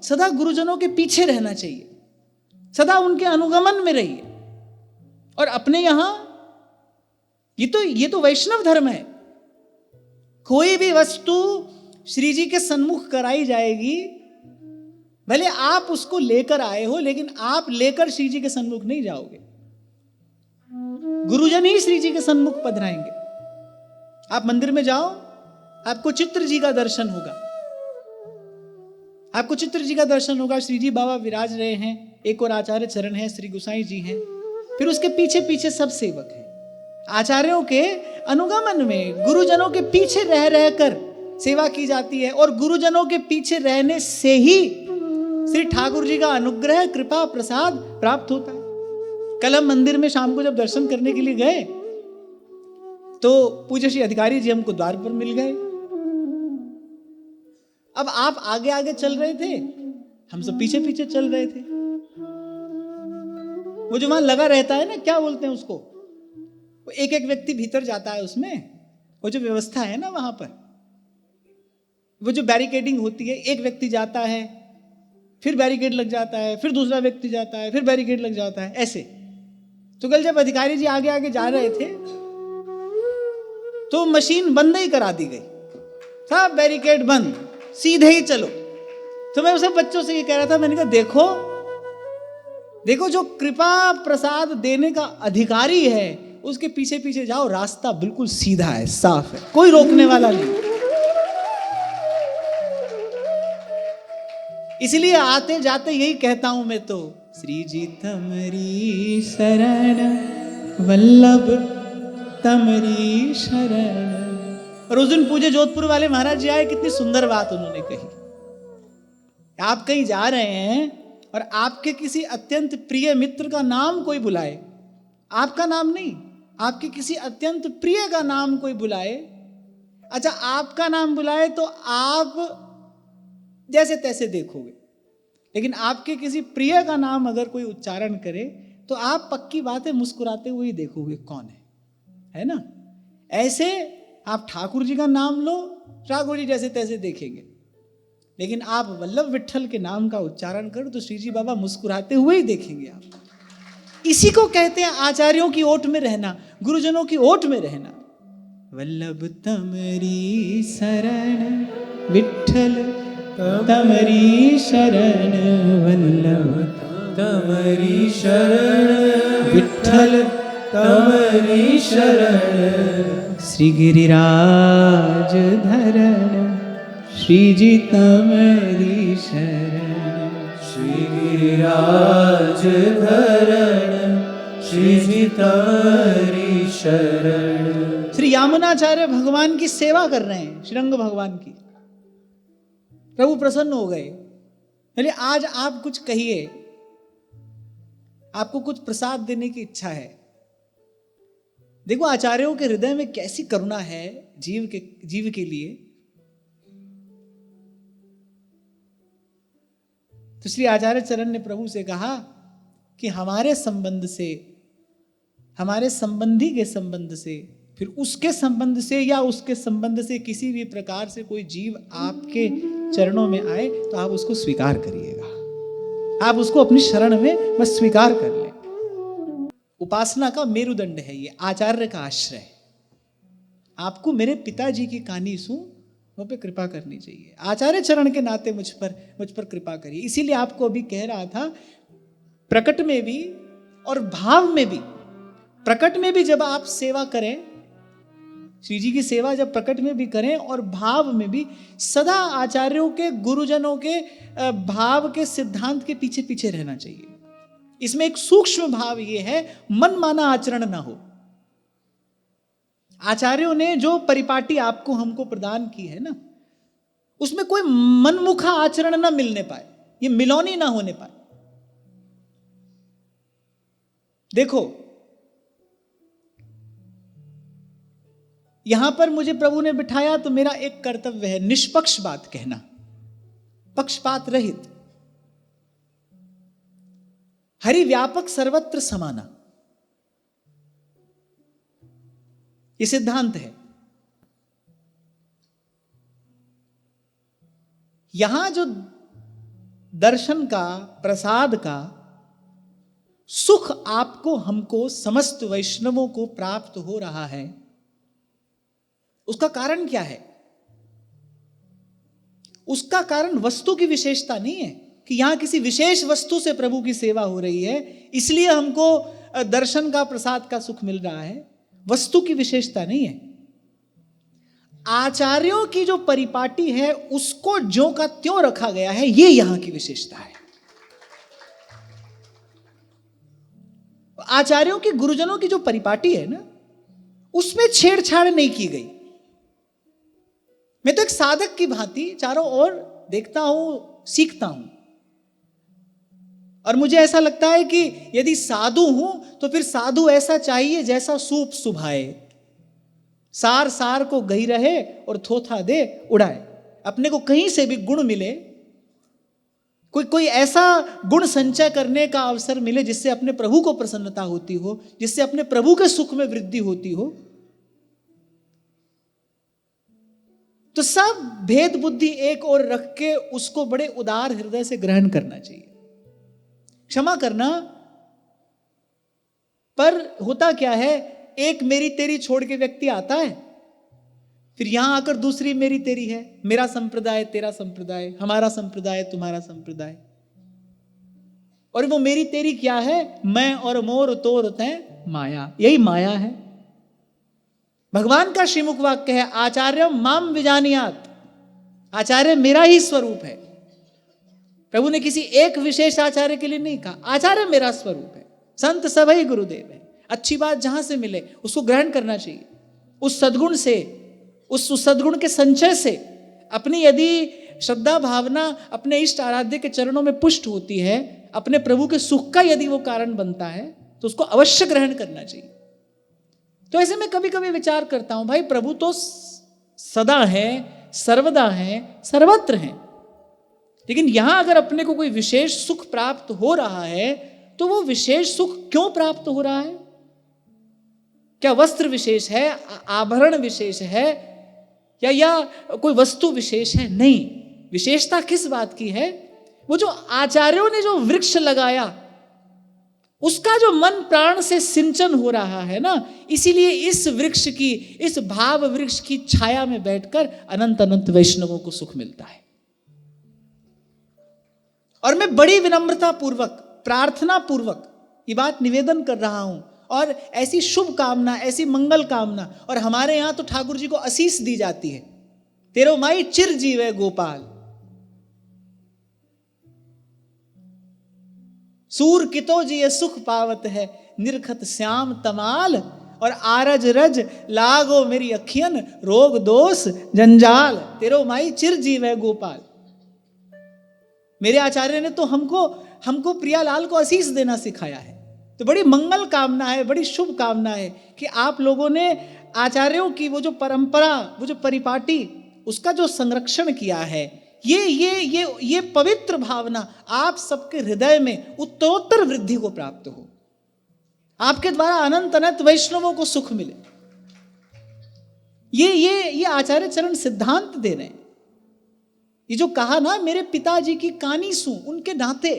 सदा गुरुजनों के पीछे रहना चाहिए, सदा उनके अनुगमन में रहिए। और अपने यहां ये तो वैष्णव धर्म है। कोई भी वस्तु श्री जी के सन्मुख कराई जाएगी, भले आप उसको लेकर आए हो, लेकिन आप लेकर श्री जी के सन्मुख नहीं जाओगे, गुरुजन ही श्री जी के सन्मुख पधराएंगे। आप मंदिर में जाओ, आपको चित्र जी का दर्शन होगा, आपको चित्र जी का दर्शन होगा। श्री जी बाबा विराज रहे हैं, एक और आचार्य चरण है, श्री गुसाई जी हैं, फिर उसके पीछे पीछे सब सेवक हैं। आचार्यों के अनुगमन में गुरुजनों के पीछे रह रहकर सेवा की जाती है, और गुरुजनों के पीछे रहने से ही श्री ठाकुर जी का अनुग्रह, कृपा, प्रसाद प्राप्त होता है। कल हम मंदिर में शाम को जब दर्शन करने के लिए गए तो पूज्य श्री अधिकारी जी हमको द्वार पर मिल गए। अब आप आगे आगे चल रहे थे, हम सब पीछे पीछे चल रहे थे। वो जो वहां लगा रहता है ना, क्या बोलते हैं उसको, वो एक एक व्यक्ति भीतर जाता है उसमें, वो जो व्यवस्था है ना वहां पर, वो जो बैरिकेडिंग होती है, एक व्यक्ति जाता है, फिर बैरिकेड लग जाता है, फिर दूसरा व्यक्ति जाता है, फिर बैरिकेड लग जाता है, ऐसे। तो कल जब अधिकारी जी आगे आगे जा रहे थे तो मशीन बंद ही करा दी गई, सब बैरिकेड बंद, सीधे ही चलो। तो मैं उसे बच्चों से ये कह रहा था, मैंने कहा देखो देखो, जो कृपा प्रसाद देने का अधिकारी है उसके पीछे पीछे जाओ, रास्ता बिल्कुल सीधा है, साफ है, कोई रोकने वाला नहीं। इसलिए आते जाते यही कहता हूं मैं तो, श्री जी तमरी शरण, वल्लभ तमरी शरण। और उस दिन पूजे जोधपुर वाले महाराज जी आए, कितनी सुंदर बात उन्होंने कही। आप कहीं जा रहे हैं और आपके किसी अत्यंत प्रिय मित्र का नाम कोई बुलाए, आपका नाम नहीं, आपके किसी अत्यंत प्रिय का नाम कोई बुलाए, अच्छा आपका नाम बुलाए तो आप जैसे तैसे देखोगे, लेकिन आपके किसी प्रिय का नाम अगर कोई उच्चारण करे तो आप पक्की बात है मुस्कुराते हुए ही देखोगे कौन है ना। ऐसे आप ठाकुर जी का नाम लो, ठाकुर जी जैसे तैसे देखेंगे, लेकिन आप वल्लभ विट्ठल के नाम का उच्चारण करो तो श्री जी बाबा मुस्कुराते हुए ही देखेंगे आप। इसी को कहते हैं आचार्यों की ओट में रहना, गुरुजनों की ओट में रहना। वल्लभ तमरी शरण विट्ठल तमरी शरण, वल्लभ तमरी शरण विट्ठल तमरी शरण, श्री गिरिराज धरण, श्री जी तमरी शरण, श्री गिरिराज धरण, श्री जी तमरी शरण। श्री यामुनाचार्य भगवान की सेवा कर रहे हैं, श्रीरंग भगवान की। प्रभु प्रसन्न हो गए, बोले आज आप कुछ कहिए, आपको कुछ प्रसाद देने की इच्छा है। देखो आचार्यों के हृदय में कैसी करुणा है जीव के लिए। तो श्री आचार्य चरण ने प्रभु से कहा कि हमारे संबंध से, हमारे संबंधी के संबंध से, फिर उसके संबंध से या उसके संबंध से किसी भी प्रकार से कोई जीव आपके चरणों में आए तो आप उसको स्वीकार करिएगा, आप उसको अपनी शरण में बस स्वीकार कर लें। उपासना का मेरुदंड है ये, आचार्य का आश्रय। आपको मेरे पिताजी की कहानी वो पे कृपा करनी चाहिए, आचार्य चरण के नाते मुझ पर कृपा करिए। इसीलिए आपको अभी कह रहा था, प्रकट में भी और भाव में भी, प्रकट में भी जब आप सेवा करें, श्री जी की सेवा जब प्रकट में भी करें और भाव में भी, सदा आचार्यों के, गुरुजनों के भाव के सिद्धांत के पीछे पीछे रहना चाहिए। इसमें एक सूक्ष्म भाव ये है, मन माना आचरण ना हो। आचार्यों ने जो परिपाटी आपको हमको प्रदान की है ना, उसमें कोई मनमुखा आचरण ना मिलने पाए, ये मिलौनी ना होने पाए। देखो यहां पर मुझे प्रभु ने बिठाया तो मेरा एक कर्तव्य है निष्पक्ष बात कहना, पक्षपात रहित। हरि व्यापक सर्वत्र समाना, ये सिद्धांत है। यहां जो दर्शन का, प्रसाद का सुख आपको, हमको, समस्त वैष्णवों को प्राप्त हो रहा है, उसका कारण क्या है? उसका कारण वस्तु की विशेषता नहीं है कि यहां किसी विशेष वस्तु से प्रभु की सेवा हो रही है इसलिए हमको दर्शन का, प्रसाद का सुख मिल रहा है। वस्तु की विशेषता नहीं है। आचार्यों की जो परिपाटी है उसको ज्यों का त्यों रखा गया है, ये यहां की विशेषता है। आचार्यों की, गुरुजनों की जो परिपाटी है ना, उसमें छेड़छाड़ नहीं की गई। मैं तो एक साधक की भांति चारों ओर देखता हूं, सीखता हूं, और मुझे ऐसा लगता है कि यदि साधु हूं तो फिर साधु ऐसा चाहिए जैसा सूप सुभाए, सार सार को गही रहे और थोथा दे उड़ाए। अपने को कहीं से भी गुण मिले, कोई ऐसा गुण संचय करने का अवसर मिले जिससे अपने प्रभु को प्रसन्नता होती हो, जिससे अपने प्रभु के सुख में वृद्धि होती हो, तो सब भेद बुद्धि एक ओर रख के उसको बड़े उदार हृदय से ग्रहण करना चाहिए। क्षमा करना, पर होता क्या है, एक मेरी तेरी छोड़ के व्यक्ति आता है, फिर यहां आकर दूसरी मेरी तेरी है, मेरा संप्रदाय तेरा संप्रदाय, हमारा संप्रदाय तुम्हारा संप्रदाय, और वो मेरी तेरी क्या है, मैं और मोर तोर तैं माया। यही माया है। भगवान का श्रीमुख वाक्य है, आचार्य माम विजानियात, आचार्य मेरा ही स्वरूप है। प्रभु ने किसी एक विशेष आचार्य के लिए नहीं कहा, आचार्य मेरा स्वरूप है। संत सभी गुरुदेव है। अच्छी बात जहां से मिले उसको ग्रहण करना चाहिए। उस सद्गुण से, उस सद्गुण के संचय से अपनी यदि श्रद्धा भावना अपने इष्ट आराध्य के चरणों में पुष्ट होती है, अपने प्रभु के सुख का यदि वो कारण बनता है, तो उसको अवश्य ग्रहण करना चाहिए। तो ऐसे में कभी कभी विचार करता हूं, भाई प्रभु तो सदा है, सर्वदा है, सर्वत्र है, लेकिन यहां अगर अपने को कोई विशेष सुख प्राप्त हो रहा है तो वो विशेष सुख क्यों प्राप्त हो रहा है? क्या वस्त्र विशेष है, आभरण विशेष है, या कोई वस्तु विशेष है? नहीं। विशेषता किस बात की है? वो जो आचार्यों ने जो वृक्ष लगाया उसका जो मन प्राण से सिंचन हो रहा है ना, इसीलिए इस वृक्ष की, इस भाव वृक्ष की छाया में बैठकर अनंत अनंत वैष्णवों को सुख मिलता है। और मैं बड़ी विनम्रता पूर्वक, प्रार्थना पूर्वक ये बात निवेदन कर रहा हूं, और ऐसी शुभ कामना, ऐसी मंगल कामना, और हमारे यहां तो ठाकुर जी को आशीष दी जाती है, तेरो माई चिर जीवे गोपाल, सूर कितो जी ये सुख पावत है, निरखत श्याम तमाल, और आरज रज लागो मेरी अखियन, रोग दोष जंजाल, तेरो माई चिर जीवे गोपाल। मेरे आचार्य ने तो हमको प्रियालाल को आशीष देना सिखाया है। तो बड़ी मंगल कामना है, बड़ी शुभ कामना है कि आप लोगों ने आचार्यों की वो जो परंपरा, वो जो परिपाटी, उसका जो संरक्षण किया है, ये पवित्र भावना आप सबके हृदय में उत्तरोत्तर वृद्धि को प्राप्त हो, आपके द्वारा अनंत अनंत वैष्णवों को सुख मिले। ये आचार्य चरण सिद्धांत दे रहे हैं। ये जो कहा ना, मेरे पिताजी की कानी सू उनके नाते,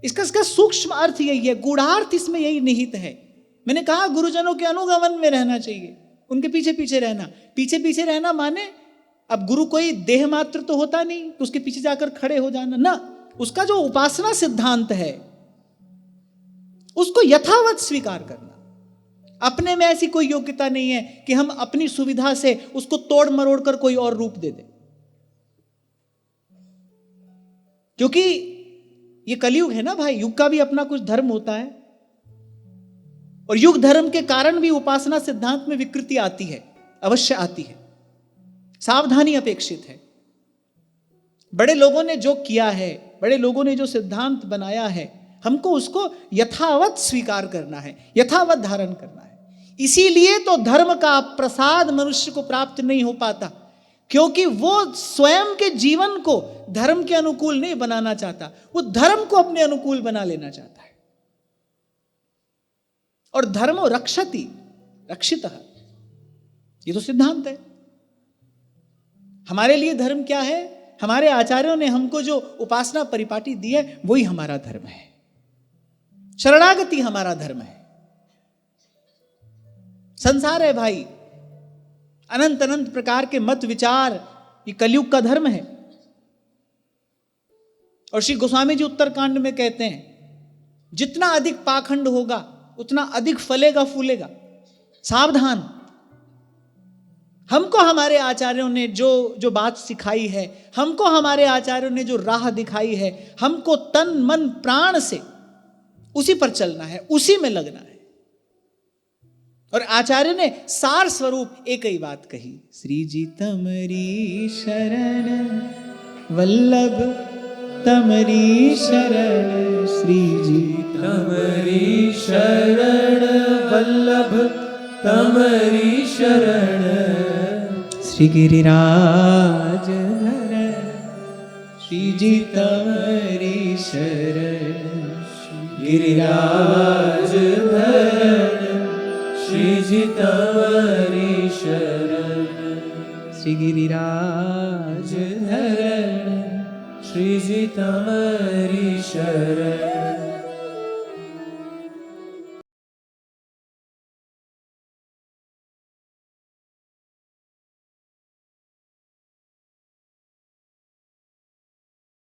इसका सूक्ष्म अर्थ यही है, गूढ़ार्थ इसमें यही निहित है। मैंने कहा गुरुजनों के अनुगमन में रहना चाहिए, उनके पीछे पीछे रहना। पीछे पीछे रहना माने, अब गुरु कोई देह मात्र तो होता नहीं तो उसके पीछे जाकर खड़े हो जाना ना, उसका जो उपासना सिद्धांत है उसको यथावत स्वीकार करना। अपने में ऐसी कोई योग्यता नहीं है कि हम अपनी सुविधा से उसको तोड़ मरोड़ कर कोई और रूप दे दें, क्योंकि ये कलयुग है ना भाई, युग का भी अपना कुछ धर्म होता है, और युग धर्म के कारण भी उपासना सिद्धांत में विकृति आती है, अवश्य आती है, सावधानी अपेक्षित है। बड़े लोगों ने जो किया है, बड़े लोगों ने जो सिद्धांत बनाया है, हमको उसको यथावत स्वीकार करना है, यथावत धारण करना है। इसीलिए तो धर्म का प्रसाद मनुष्य को प्राप्त नहीं हो पाता, क्योंकि वो स्वयं के जीवन को धर्म के अनुकूल नहीं बनाना चाहता, वो धर्म को अपने अनुकूल बना लेना चाहता है। और धर्मो रक्षति रक्षितः, ये तो सिद्धांत है। हमारे लिए धर्म क्या है? हमारे आचार्यों ने हमको जो उपासना परिपाटी दी है वही हमारा धर्म है। शरणागति हमारा धर्म है। संसार है भाई, अनंत अनंत प्रकार के मत विचार, ये कलयुग का धर्म है। और श्री गोस्वामी जी उत्तरकांड में कहते हैं, जितना अधिक पाखंड होगा उतना अधिक फलेगा फूलेगा, सावधान। हमको हमारे आचार्यों ने जो बात सिखाई है, हमको हमारे आचार्यों ने जो राह दिखाई है, हमको तन मन प्राण से उसी पर चलना है, उसी में लगना है। और आचार्य ने सार स्वरूप एक ही बात कही, श्री जी तमरी शरण वल्लभ तमरी शरण, श्री जी तमरी शरण वल्लभ तमरी शरण, श्री गिरिराज धरण, श्री जी तमरी शरण, गिरिराज धरण, श्री जी तमरी शरण, श्री गिरिराज धरण, श्री जी तमरी शरण।